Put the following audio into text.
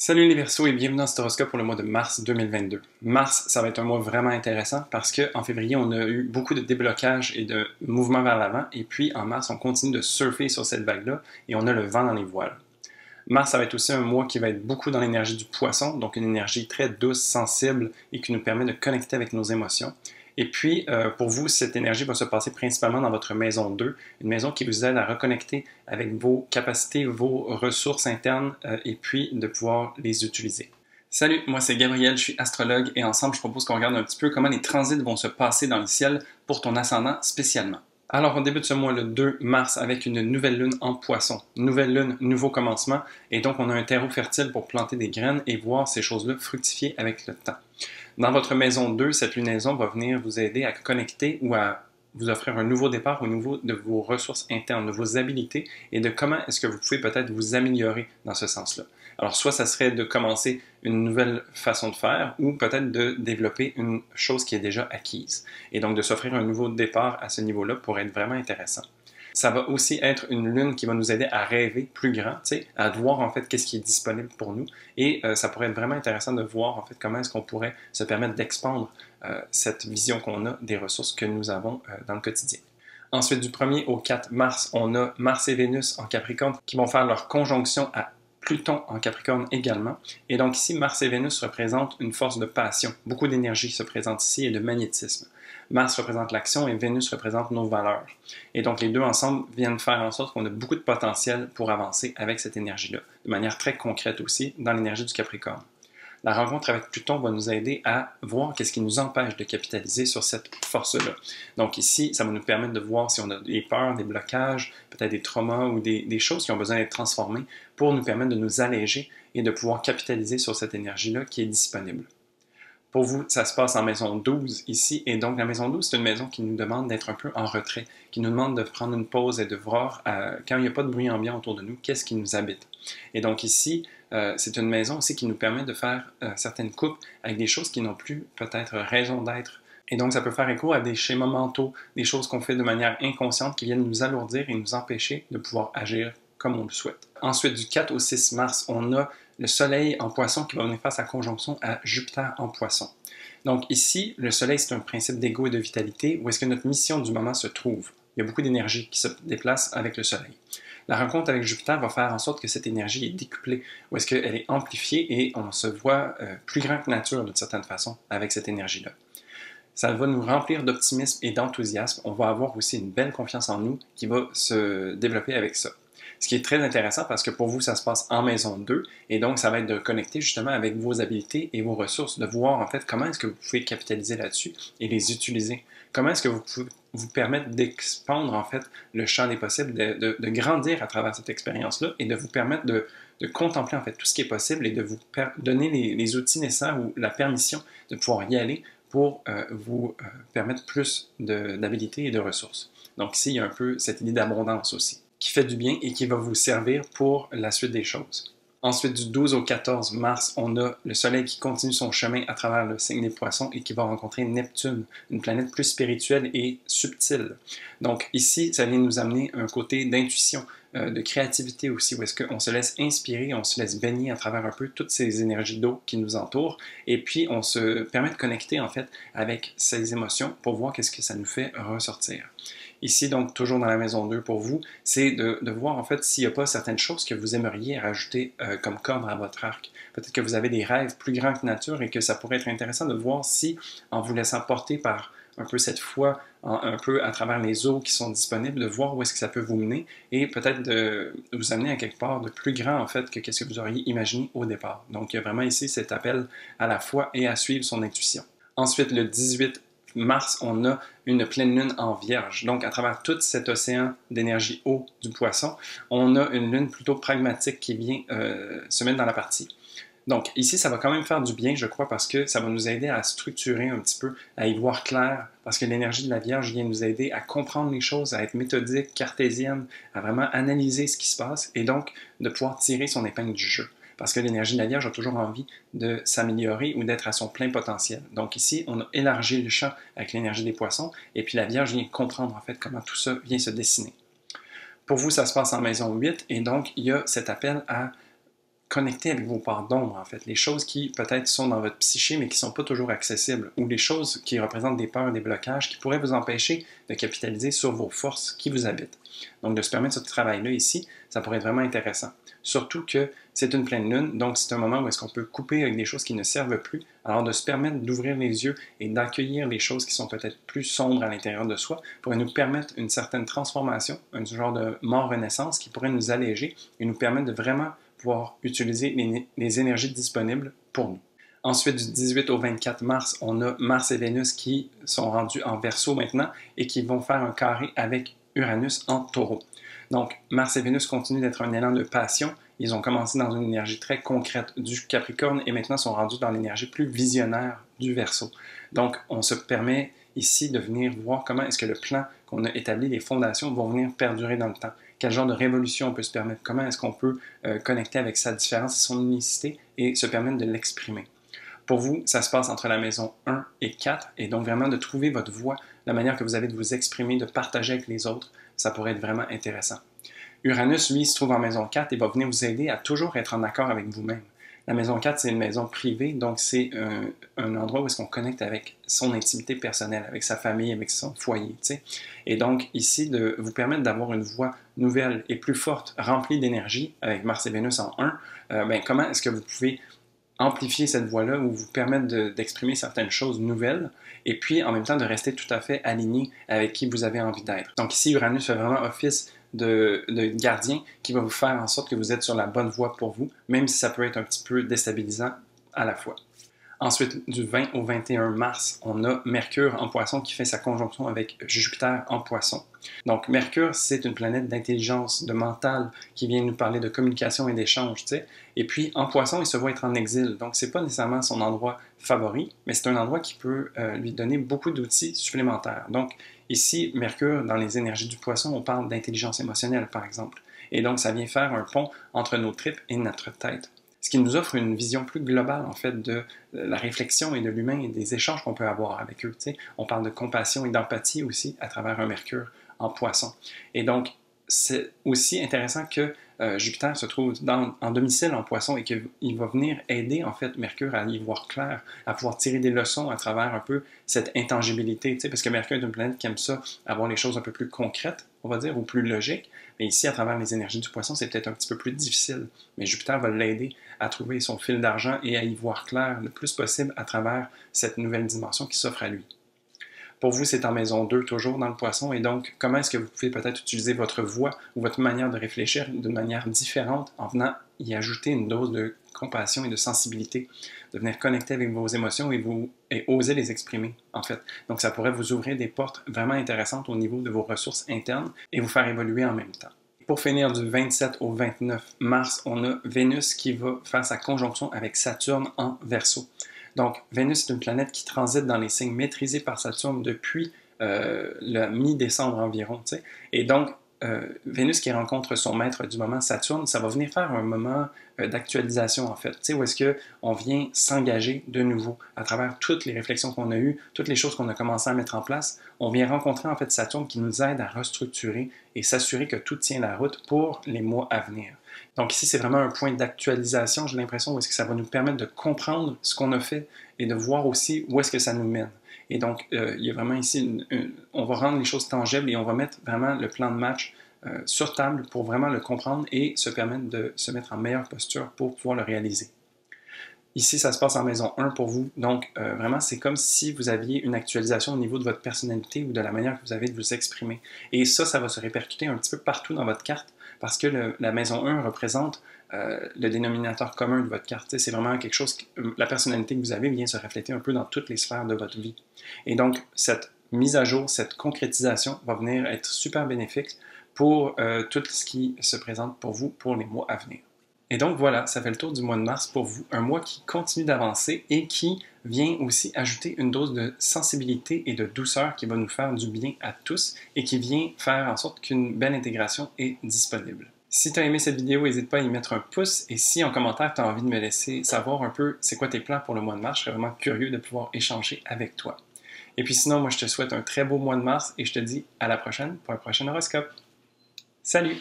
Salut les Verseaux et bienvenue dans cet horoscope pour le mois de mars 2022. Mars, ça va être un mois vraiment intéressant parce qu'en février, on a eu beaucoup de déblocages et de mouvements vers l'avant. Et puis en mars, on continue de surfer sur cette vague-là et on a le vent dans les voiles. Mars, ça va être aussi un mois qui va être beaucoup dans l'énergie du poisson, donc une énergie très douce, sensible et qui nous permet de connecter avec nos émotions. Et puis, pour vous, cette énergie va se passer principalement dans votre maison 2, une maison qui vous aide à reconnecter avec vos capacités, vos ressources internes et puis de pouvoir les utiliser. Salut, moi c'est Gabriel, je suis astrologue et ensemble je propose qu'on regarde un petit peu comment les transits vont se passer dans le ciel pour ton ascendant spécialement. Alors, on débute ce mois le 2 mars avec une nouvelle lune en poisson. Nouvelle lune, nouveau commencement, et donc on a un terreau fertile pour planter des graines et voir ces choses-là fructifier avec le temps. Dans votre maison 2, cette lunaison va venir vous aider à connecter ou à vous offrir un nouveau départ au niveau de vos ressources internes, de vos habilités et de comment est-ce que vous pouvez peut-être vous améliorer dans ce sens-là. Alors, soit ça serait de commencer une nouvelle façon de faire ou peut-être de développer une chose qui est déjà acquise. Et donc, de s'offrir un nouveau départ à ce niveau-là pourrait être vraiment intéressant. Ça va aussi être une lune qui va nous aider à rêver plus grand, à voir en fait qu'est-ce qui est disponible pour nous. Et ça pourrait être vraiment intéressant de voir en fait comment est-ce qu'on pourrait se permettre d'expandre cette vision qu'on a des ressources que nous avons dans le quotidien. Ensuite, du 1er au 4 mars, on a Mars et Vénus en Capricorne qui vont faire leur conjonction à Pluton en Capricorne également. Et donc ici, Mars et Vénus représentent une force de passion. Beaucoup d'énergie se présente ici et de magnétisme. Mars représente l'action et Vénus représente nos valeurs. Et donc les deux ensemble viennent faire en sorte qu'on a beaucoup de potentiel pour avancer avec cette énergie-là, de manière très concrète aussi dans l'énergie du Capricorne. La rencontre avec Pluton va nous aider à voir qu'est-ce qui nous empêche de capitaliser sur cette force-là. Donc ici, ça va nous permettre de voir si on a des peurs, des blocages, peut-être des traumas ou des choses qui ont besoin d'être transformées pour nous permettre de nous alléger et de pouvoir capitaliser sur cette énergie-là qui est disponible. Pour vous, ça se passe en maison 12 ici, et donc la maison 12, c'est une maison qui nous demande d'être un peu en retrait, qui nous demande de prendre une pause et de voir, quand il n'y a pas de bruit ambiant autour de nous, qu'est-ce qui nous habite. Et donc ici, c'est une maison aussi qui nous permet de faire certaines coupes avec des choses qui n'ont plus peut-être raison d'être. Et donc ça peut faire écho à des schémas mentaux, des choses qu'on fait de manière inconsciente qui viennent nous alourdir et nous empêcher de pouvoir agir comme on le souhaite. Ensuite, du 4 au 6 mars, on a le Soleil en Poisson qui va venir faire sa conjonction à Jupiter en Poisson. Donc ici, le Soleil, c'est un principe d'ego et de vitalité, où est-ce que notre mission du moment se trouve. Il y a beaucoup d'énergie qui se déplace avec le Soleil. La rencontre avec Jupiter va faire en sorte que cette énergie est décuplée, où est-ce qu'elle est amplifiée et on se voit plus grand que nature d'une certaine façon avec cette énergie-là. Ça va nous remplir d'optimisme et d'enthousiasme. On va avoir aussi une belle confiance en nous qui va se développer avec ça. Ce qui est très intéressant parce que pour vous, ça se passe en maison 2 et donc ça va être de connecter justement avec vos habiletés et vos ressources, de voir en fait comment est-ce que vous pouvez capitaliser là-dessus et les utiliser. Comment est-ce que vous pouvez vous permettre d'expandre en fait le champ des possibles, de grandir à travers cette expérience-là et de vous permettre de contempler en fait tout ce qui est possible et de vous donner les outils nécessaires ou la permission de pouvoir y aller pour vous permettre plus d'habilité et de ressources. Donc ici, il y a un peu cette idée d'abondance aussi, qui fait du bien et qui va vous servir pour la suite des choses. Ensuite, du 12 au 14 mars, on a le Soleil qui continue son chemin à travers le signe des Poissons et qui va rencontrer Neptune, une planète plus spirituelle et subtile. Donc ici, ça vient nous amener un côté d'intuition, de créativité aussi, où est-ce qu'on se laisse inspirer, on se laisse baigner à travers un peu toutes ces énergies d'eau qui nous entourent, et puis on se permet de connecter en fait avec ces émotions pour voir qu'est-ce que ça nous fait ressortir. Ici, donc, toujours dans la maison 2 pour vous, c'est de voir en fait s'il n'y a pas certaines choses que vous aimeriez rajouter comme corde à votre arc. Peut-être que vous avez des rêves plus grands que nature et que ça pourrait être intéressant de voir si, en vous laissant porter par un peu cette foi, un peu à travers les eaux qui sont disponibles, de voir où est-ce que ça peut vous mener et peut-être de vous amener à quelque part de plus grand en fait que ce que vous auriez imaginé au départ. Donc, il y a vraiment ici cet appel à la foi et à suivre son intuition. Ensuite, le 18 mars, on a une pleine lune en Vierge. Donc, à travers tout cet océan d'énergie eau du Poisson, on a une lune plutôt pragmatique qui vient se mettre dans la partie. Donc, ici, ça va quand même faire du bien, je crois, parce que ça va nous aider à structurer un petit peu, à y voir clair, parce que l'énergie de la Vierge vient nous aider à comprendre les choses, à être méthodique, cartésienne, à vraiment analyser ce qui se passe et donc de pouvoir tirer son épingle du jeu. Parce que l'énergie de la Vierge a toujours envie de s'améliorer ou d'être à son plein potentiel. Donc ici, on a élargi le champ avec l'énergie des Poissons, et puis la Vierge vient comprendre en fait comment tout ça vient se dessiner. Pour vous, ça se passe en maison 8, et donc il y a cet appel à connecter avec vos parts d'ombre, en fait, les choses qui peut-être sont dans votre psyché mais qui ne sont pas toujours accessibles, ou les choses qui représentent des peurs, des blocages qui pourraient vous empêcher de capitaliser sur vos forces qui vous habitent. Donc de se permettre ce travail-là ici, ça pourrait être vraiment intéressant. Surtout que c'est une pleine lune, donc c'est un moment où est-ce qu'on peut couper avec des choses qui ne servent plus, alors de se permettre d'ouvrir les yeux et d'accueillir les choses qui sont peut-être plus sombres à l'intérieur de soi pourrait nous permettre une certaine transformation, un genre de mort-renaissance qui pourrait nous alléger et nous permettre de vraiment pouvoir utiliser les énergies disponibles pour nous. Ensuite, du 18 au 24 mars, on a Mars et Vénus qui sont rendus en Verseau maintenant et qui vont faire un carré avec Uranus en Taureau. Donc, Mars et Vénus continuent d'être un élan de passion. Ils ont commencé dans une énergie très concrète du Capricorne et maintenant sont rendus dans l'énergie plus visionnaire du Verseau. Donc, on se permet ici de venir voir comment est-ce que le plan qu'on a établi, les fondations, vont venir perdurer dans le temps. Quel genre de révolution on peut se permettre? Comment est-ce qu'on peut connecter avec sa différence et son unicité et se permettre de l'exprimer? Pour vous, ça se passe entre la maison 1 et 4, et donc vraiment de trouver votre voix, la manière que vous avez de vous exprimer, de partager avec les autres, ça pourrait être vraiment intéressant. Uranus, lui, se trouve en maison 4 et va venir vous aider à toujours être en accord avec vous-même. La maison 4, c'est une maison privée, donc c'est un endroit où est-ce qu'on connecte avec son intimité personnelle, avec sa famille, avec son foyer. T'sais. Et donc, ici, de vous permettre d'avoir une voix nouvelle et plus forte, remplie d'énergie, avec Mars et Vénus en 1, comment est-ce que vous pouvez amplifier cette voix-là ou vous permettre d'exprimer certaines choses nouvelles et puis en même temps de rester tout à fait aligné avec qui vous avez envie d'être. Donc ici, Uranus fait vraiment office de gardien qui va vous faire en sorte que vous êtes sur la bonne voie pour vous, même si ça peut être un petit peu déstabilisant à la fois. Ensuite, du 20 au 21 mars, on a Mercure en Poisson qui fait sa conjonction avec Jupiter en Poisson. Donc, Mercure, c'est une planète d'intelligence, de mental, qui vient nous parler de communication et d'échange, tu sais. Et puis, en Poisson, il se voit être en exil. Donc, c'est pas nécessairement son endroit favori, mais c'est un endroit qui peut lui donner beaucoup d'outils supplémentaires. Donc, ici, Mercure, dans les énergies du Poisson, on parle d'intelligence émotionnelle, par exemple. Et donc, ça vient faire un pont entre nos tripes et notre tête. Ce qui nous offre une vision plus globale, en fait, de la réflexion et de l'humain et des échanges qu'on peut avoir avec eux. T'sais. On parle de compassion et d'empathie aussi à travers un Mercure en Poisson. Et donc, c'est aussi intéressant que Jupiter se trouve en domicile en Poisson et qu'il va venir aider, en fait, Mercure à y voir clair, à pouvoir tirer des leçons à travers un peu cette intangibilité, parce que Mercure est une planète qui aime ça, avoir les choses un peu plus concrètes, on va dire, ou plus logiques. Mais ici, à travers les énergies du Poisson, c'est peut-être un petit peu plus difficile. Mais Jupiter va l'aider à trouver son fil d'argent et à y voir clair le plus possible à travers cette nouvelle dimension qui s'offre à lui. Pour vous, c'est en maison 2, toujours dans le Poisson, et donc, comment est-ce que vous pouvez peut-être utiliser votre voix ou votre manière de réfléchir d'une manière différente en venant y ajouter une dose de compassion et de sensibilité, de venir connecter avec vos émotions et oser les exprimer, en fait. Donc, ça pourrait vous ouvrir des portes vraiment intéressantes au niveau de vos ressources internes et vous faire évoluer en même temps. Pour finir, du 27 au 29 mars, on a Vénus qui va faire sa conjonction avec Saturne en Verseau. Donc, Vénus est une planète qui transite dans les signes maîtrisés par Saturne depuis le mi-décembre environ. T'sais. Et donc, Vénus qui rencontre son maître du moment, Saturne, ça va venir faire un moment d'actualisation, en fait, où est-ce qu'on vient s'engager de nouveau à travers toutes les réflexions qu'on a eues, toutes les choses qu'on a commencé à mettre en place. On vient rencontrer, en fait, Saturne qui nous aide à restructurer et s'assurer que tout tient la route pour les mois à venir. Donc ici, c'est vraiment un point d'actualisation, j'ai l'impression, où est-ce que ça va nous permettre de comprendre ce qu'on a fait et de voir aussi où est-ce que ça nous mène. Et donc, il y a vraiment ici, on va rendre les choses tangibles et on va mettre vraiment le plan de match sur table pour vraiment le comprendre et se permettre de se mettre en meilleure posture pour pouvoir le réaliser. Ici, ça se passe en maison 1 pour vous. Donc, vraiment, c'est comme si vous aviez une actualisation au niveau de votre personnalité ou de la manière que vous avez de vous exprimer. Et ça va se répercuter un petit peu partout dans votre carte parce que la maison 1 représente le dénominateur commun de votre carte. C'est vraiment quelque chose, la personnalité que vous avez vient se refléter un peu dans toutes les sphères de votre vie. Et donc, cette mise à jour, cette concrétisation va venir être super bénéfique pour tout ce qui se présente pour vous pour les mois à venir. Et donc voilà, ça fait le tour du mois de mars pour vous, un mois qui continue d'avancer et qui vient aussi ajouter une dose de sensibilité et de douceur qui va nous faire du bien à tous et qui vient faire en sorte qu'une belle intégration est disponible. Si tu as aimé cette vidéo, n'hésite pas à y mettre un pouce et si en commentaire tu as envie de me laisser savoir un peu c'est quoi tes plans pour le mois de mars, je serais vraiment curieux de pouvoir échanger avec toi. Et puis sinon, moi je te souhaite un très beau mois de mars et je te dis à la prochaine pour un prochain horoscope. Salut!